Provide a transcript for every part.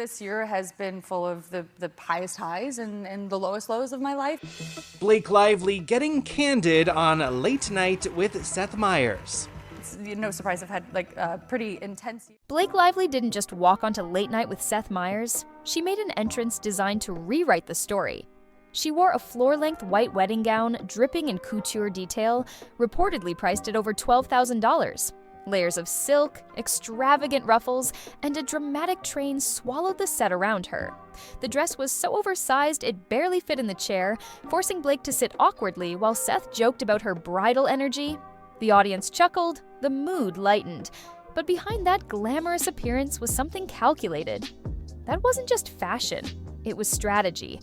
This year has been full of the highest highs and the lowest lows of my life. Blake Lively getting candid on Late Night with Seth Meyers. It's no surprise I've had a pretty intense. Blake Lively didn't just walk onto Late Night with Seth Meyers. She made an entrance designed to rewrite the story. She wore a floor-length white wedding gown dripping in couture detail, reportedly priced at over $12,000. Layers of silk, extravagant ruffles, and a dramatic train swallowed the set around her. The dress was so oversized it barely fit in the chair, forcing Blake to sit awkwardly while Seth joked about her bridal energy. The audience chuckled, the mood lightened. But behind that glamorous appearance was something calculated. That wasn't just fashion, it was strategy.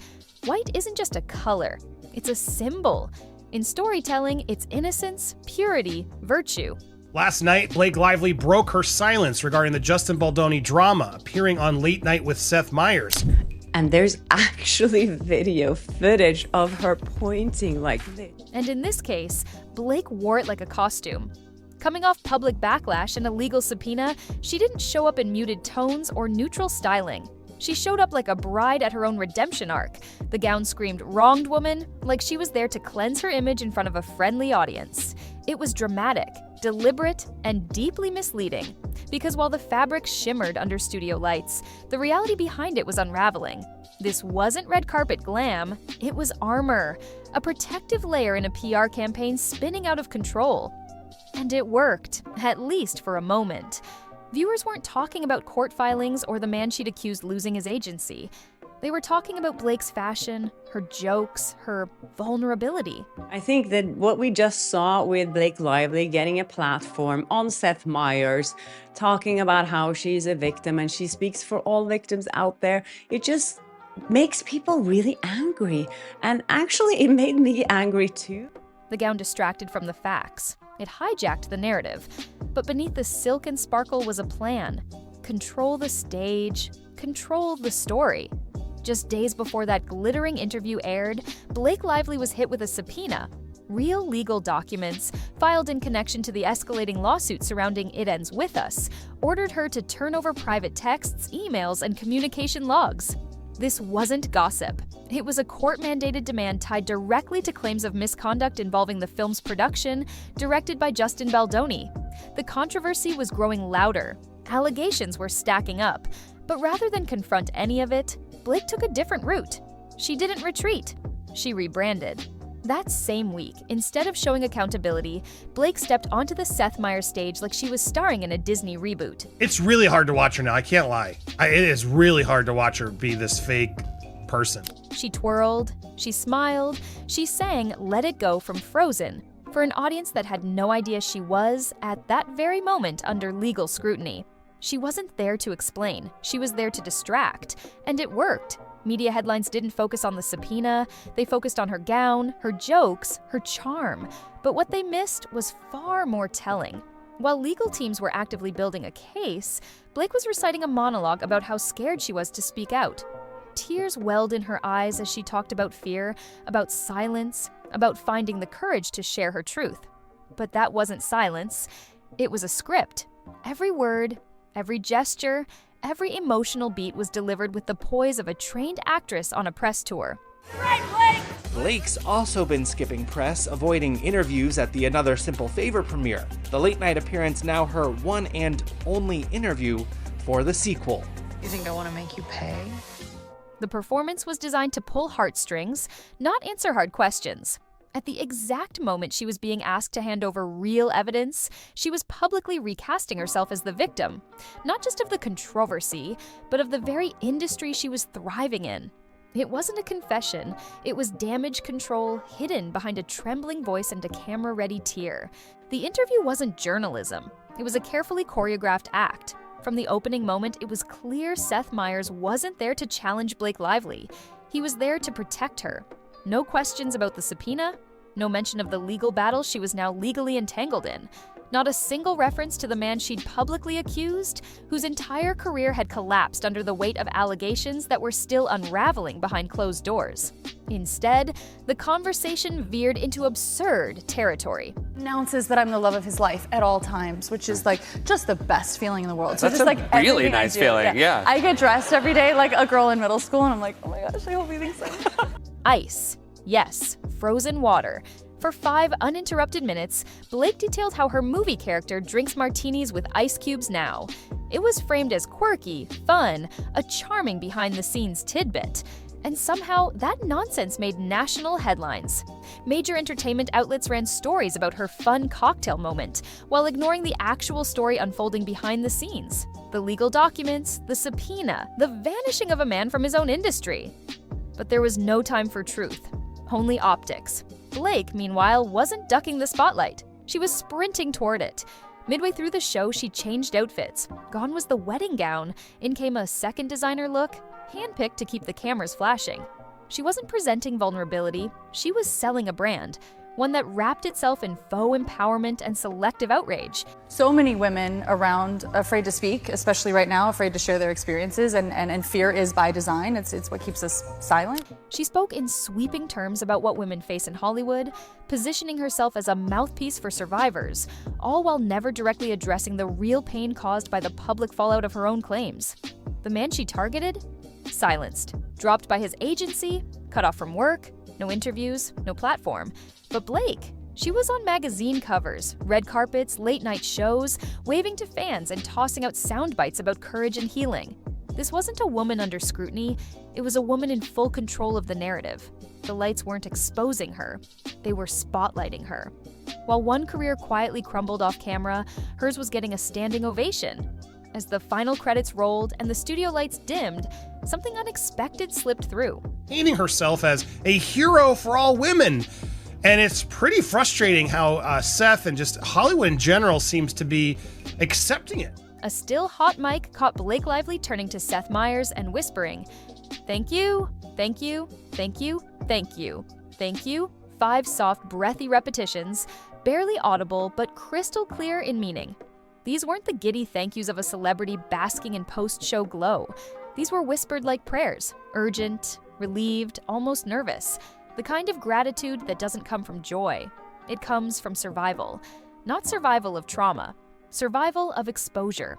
White isn't just a color, it's a symbol. In storytelling, it's innocence, purity, virtue. Last night, Blake Lively broke her silence regarding the Justin Baldoni drama, appearing on Late Night with Seth Meyers. And there's actually video footage of her pointing like this. And in this case, Blake wore it like a costume. Coming off public backlash and a legal subpoena, she didn't show up in muted tones or neutral styling. She showed up like a bride at her own redemption arc. The gown screamed "wronged woman," like she was there to cleanse her image in front of a friendly audience. It was dramatic, deliberate, and deeply misleading. Because while the fabric shimmered under studio lights, the reality behind it was unraveling. This wasn't red carpet glam, it was armor, a protective layer in a PR campaign spinning out of control. And it worked, at least for a moment. Viewers weren't talking about court filings or the man she'd accused losing his agency. They were talking about Blake's fashion, her jokes, her vulnerability. I think that what we just saw with Blake Lively getting a platform on Seth Meyers, talking about how she's a victim and she speaks for all victims out there, it just makes people really angry. And actually, it made me angry too. The gown distracted from the facts. It hijacked the narrative. But beneath the silk and sparkle was a plan. Control the stage, control the story. Just days before that glittering interview aired, Blake Lively was hit with a subpoena. Real legal documents, filed in connection to the escalating lawsuit surrounding It Ends With Us, ordered her to turn over private texts, emails, and communication logs. This wasn't gossip. It was a court-mandated demand tied directly to claims of misconduct involving the film's production, directed by Justin Baldoni. The controversy was growing louder. Allegations were stacking up. But rather than confront any of it, Blake took a different route. She didn't retreat. She rebranded. That same week, instead of showing accountability, Blake stepped onto the Seth Meyers stage like she was starring in a Disney reboot. It's really hard to watch her now, I can't lie. It is really hard to watch her be this fake person. She twirled, she smiled, she sang Let It Go from Frozen for an audience that had no idea she was, at that very moment, under legal scrutiny. She wasn't there to explain, she was there to distract, and it worked. Media headlines didn't focus on the subpoena, they focused on her gown, her jokes, her charm. But what they missed was far more telling. While legal teams were actively building a case, Blake was reciting a monologue about how scared she was to speak out. Tears welled in her eyes as she talked about fear, about silence, about finding the courage to share her truth. But that wasn't silence, it was a script. Every word, every gesture, every emotional beat was delivered with the poise of a trained actress on a press tour. Right, Blake! Blake's also been skipping press, avoiding interviews at the Another Simple Favor premiere. The late night appearance now her one and only interview for the sequel. You think I want to make you pay? The performance was designed to pull heartstrings, not answer hard questions. At the exact moment she was being asked to hand over real evidence, she was publicly recasting herself as the victim, not just of the controversy, but of the very industry she was thriving in. It wasn't a confession, it was damage control hidden behind a trembling voice and a camera-ready tear. The interview wasn't journalism, it was a carefully choreographed act. From the opening moment, it was clear Seth Meyers wasn't there to challenge Blake Lively. He was there to protect her. No questions about the subpoena, no mention of the legal battle she was now legally entangled in. Not a single reference to the man she'd publicly accused, whose entire career had collapsed under the weight of allegations that were still unraveling behind closed doors. Instead, the conversation veered into absurd territory. Announces that I'm the love of his life at all times, which is like just the best feeling in the world. That's just a like really everything I nice do, feeling, yeah. I get dressed every day like a girl in middle school, and I'm like, oh my gosh, I hope he thinks so. Ice. Yes, frozen water. For 5 uninterrupted minutes, Blake detailed how her movie character drinks martinis with ice cubes now. It was framed as quirky, fun, a charming behind-the-scenes tidbit. And somehow, that nonsense made national headlines. Major entertainment outlets ran stories about her fun cocktail moment, while ignoring the actual story unfolding behind the scenes. The legal documents, the subpoena, the vanishing of a man from his own industry. But there was no time for truth, only optics. Blake, meanwhile, wasn't ducking the spotlight. She was sprinting toward it. Midway through the show, she changed outfits. Gone was the wedding gown. In came a second designer look, handpicked to keep the cameras flashing. She wasn't presenting vulnerability, she was selling a brand, one that wrapped itself in faux empowerment and selective outrage. So many women around afraid to speak, especially right now, afraid to share their experiences, and fear is by design. It's what keeps us silent. She spoke in sweeping terms about what women face in Hollywood, positioning herself as a mouthpiece for survivors, all while never directly addressing the real pain caused by the public fallout of her own claims. The man she targeted? Silenced. Dropped by his agency, cut off from work, no interviews, no platform. But Blake, she was on magazine covers, red carpets, late-night shows, waving to fans and tossing out sound bites about courage and healing. This wasn't a woman under scrutiny, it was a woman in full control of the narrative. The lights weren't exposing her, they were spotlighting her. While one career quietly crumbled off camera, hers was getting a standing ovation. As the final credits rolled and the studio lights dimmed, something unexpected slipped through. Painting herself as a hero for all women. And it's pretty frustrating how Seth and just Hollywood in general seems to be accepting it. A still hot mic caught Blake Lively turning to Seth Meyers and whispering, "Thank you, thank you, thank you, thank you, thank you." 5 soft, breathy repetitions, barely audible but crystal clear in meaning. These weren't the giddy thank yous of a celebrity basking in post-show glow. These were whispered like prayers, urgent, relieved, almost nervous. The kind of gratitude that doesn't come from joy. It comes from survival. Not survival of trauma, survival of exposure.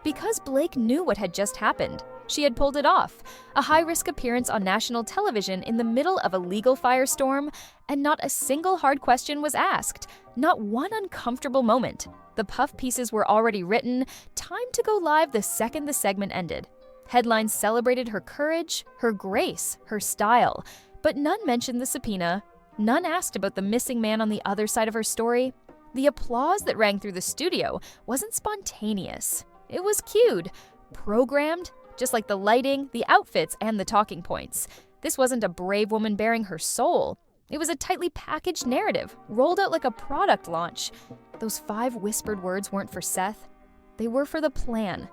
Because Blake knew what had just happened, she had pulled it off. A high-risk appearance on national television in the middle of a legal firestorm, and not a single hard question was asked. Not one uncomfortable moment. The puff pieces were already written, time to go live the second the segment ended. Headlines celebrated her courage, her grace, her style. But none mentioned the subpoena, none asked about the missing man on the other side of her story. The applause that rang through the studio wasn't spontaneous. It was cued, programmed, just like the lighting, the outfits, and the talking points. This wasn't a brave woman bearing her soul. It was a tightly packaged narrative, rolled out like a product launch. Those 5 whispered words weren't for Seth. They were for the plan.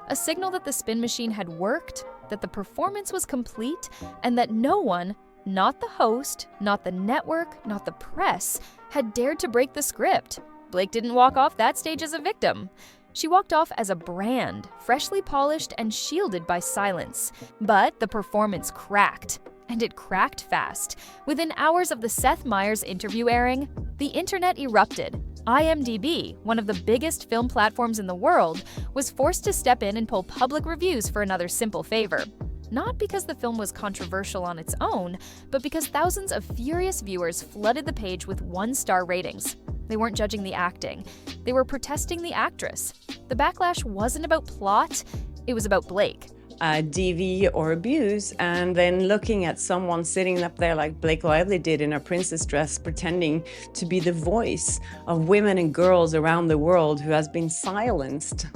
A signal that the spin machine had worked, that the performance was complete, and that no one, not the host, not the network, not the press, had dared to break the script. Blake didn't walk off that stage as a victim. She walked off as a brand, freshly polished and shielded by silence. But the performance cracked. And it cracked fast. Within hours of the Seth Meyers interview airing, the internet erupted. IMDb, one of the biggest film platforms in the world, was forced to step in and pull public reviews for another simple favor. Not because the film was controversial on its own, but because thousands of furious viewers flooded the page with 1-star ratings. They weren't judging the acting. They were protesting the actress. The backlash wasn't about plot, it was about Blake. DV or abuse, and then looking at someone sitting up there like Blake Lively did in a princess dress, pretending to be the voice of women and girls around the world who has been silenced.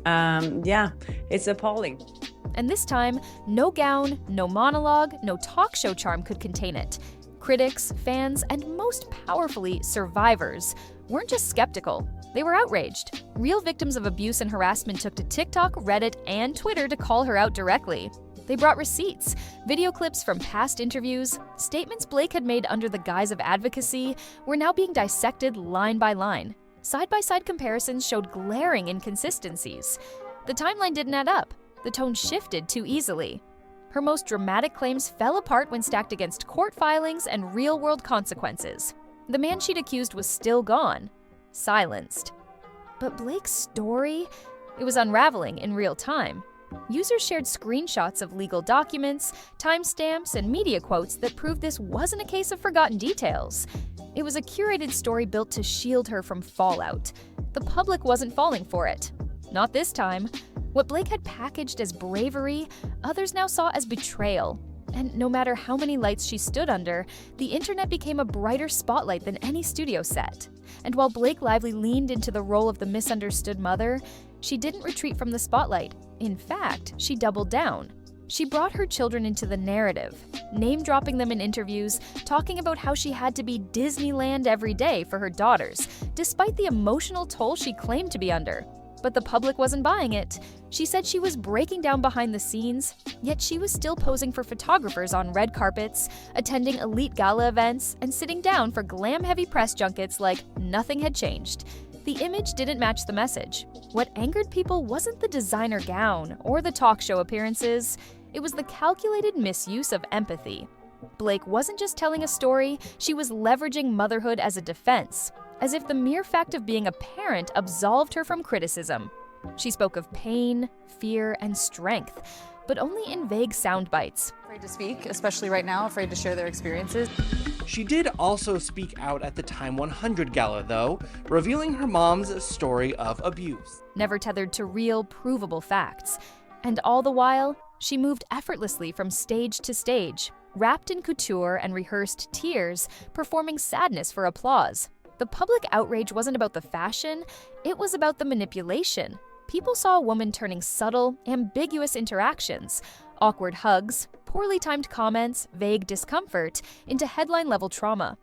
Yeah, it's appalling. And this time, no gown, no monologue, no talk show charm could contain it. Critics, fans, and most powerfully, survivors weren't just skeptical, they were outraged. Real victims of abuse and harassment took to TikTok, Reddit, and Twitter to call her out directly. They brought receipts, video clips from past interviews, statements Blake had made under the guise of advocacy were now being dissected line by line. Side-by-side comparisons showed glaring inconsistencies. The timeline didn't add up. The tone shifted too easily. Her most dramatic claims fell apart when stacked against court filings and real-world consequences. The man she'd accused was still gone, silenced. But Blake's story? It was unraveling in real time. Users shared screenshots of legal documents, timestamps, and media quotes that proved this wasn't a case of forgotten details. It was a curated story built to shield her from fallout. The public wasn't falling for it. Not this time. What Blake had packaged as bravery, others now saw as betrayal. And no matter how many lights she stood under, the internet became a brighter spotlight than any studio set. And while Blake Lively leaned into the role of the misunderstood mother, she didn't retreat from the spotlight. In fact, she doubled down. She brought her children into the narrative, name-dropping them in interviews, talking about how she had to be Disneyland every day for her daughters, despite the emotional toll she claimed to be under. But the public wasn't buying it. She said she was breaking down behind the scenes, yet she was still posing for photographers on red carpets, attending elite gala events, and sitting down for glam-heavy press junkets like nothing had changed. The image didn't match the message. What angered people wasn't the designer gown or the talk show appearances. It was the calculated misuse of empathy. Blake wasn't just telling a story, she was leveraging motherhood as a defense, as if the mere fact of being a parent absolved her from criticism. She spoke of pain, fear, and strength, but only in vague sound bites. Afraid to speak, especially right now, afraid to share their experiences. She did also speak out at the Time 100 gala, though, revealing her mom's story of abuse. Never tethered to real, provable facts. And all the while, she moved effortlessly from stage to stage, wrapped in couture and rehearsed tears, performing sadness for applause. The public outrage wasn't about the fashion, it was about the manipulation. People saw a woman turning subtle, ambiguous interactions, awkward hugs, poorly timed comments, vague discomfort, into headline-level trauma.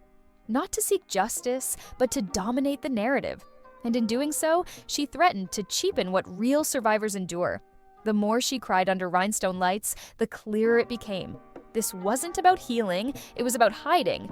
Not to seek justice, but to dominate the narrative. And in doing so, she threatened to cheapen what real survivors endure. The more she cried under rhinestone lights, the clearer it became. This wasn't about healing, it was about hiding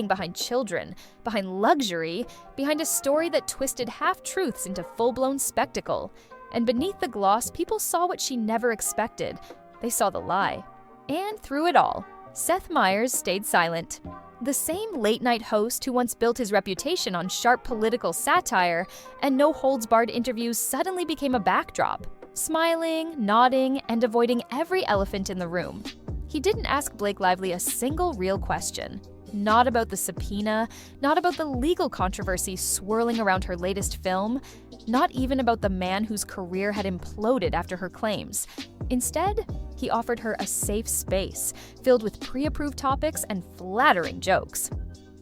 behind children, behind luxury, behind a story that twisted half-truths into full-blown spectacle. And beneath the gloss, people saw what she never expected. They saw the lie. And through it all, Seth Meyers stayed silent. The same late-night host who once built his reputation on sharp political satire and no-holds-barred interviews suddenly became a backdrop, smiling, nodding, and avoiding every elephant in the room. He didn't ask Blake Lively a single real question. Not about the subpoena, not about the legal controversy swirling around her latest film, not even about the man whose career had imploded after her claims. Instead, he offered her a safe space, filled with pre-approved topics and flattering jokes.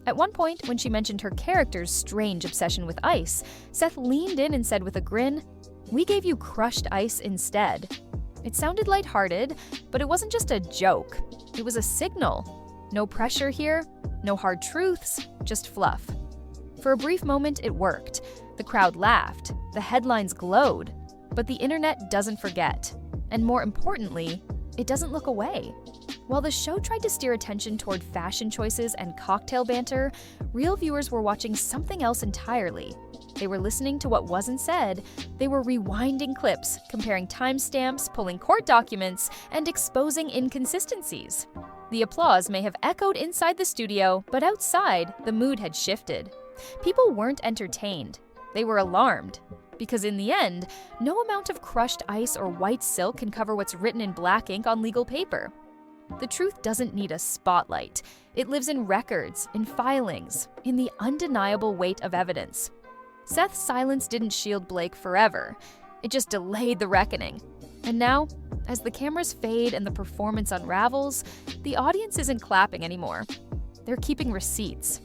At one point, when she mentioned her character's strange obsession with ice, Seth leaned in and said with a grin, "We gave you crushed ice instead." It sounded lighthearted, but it wasn't just a joke. It was a signal. No pressure here, no hard truths, just fluff. For a brief moment, it worked. The crowd laughed, the headlines glowed, but the internet doesn't forget. And more importantly, it doesn't look away. While the show tried to steer attention toward fashion choices and cocktail banter, real viewers were watching something else entirely. They were listening to what wasn't said. They were rewinding clips, comparing timestamps, pulling court documents, and exposing inconsistencies. The applause may have echoed inside the studio, but outside, the mood had shifted. People weren't entertained. They were alarmed. Because in the end, no amount of crushed ice or white silk can cover what's written in black ink on legal paper. The truth doesn't need a spotlight. It lives in records, in filings, in the undeniable weight of evidence. Seth's silence didn't shield Blake forever. It just delayed the reckoning. And now, as the cameras fade and the performance unravels, the audience isn't clapping anymore. They're keeping receipts.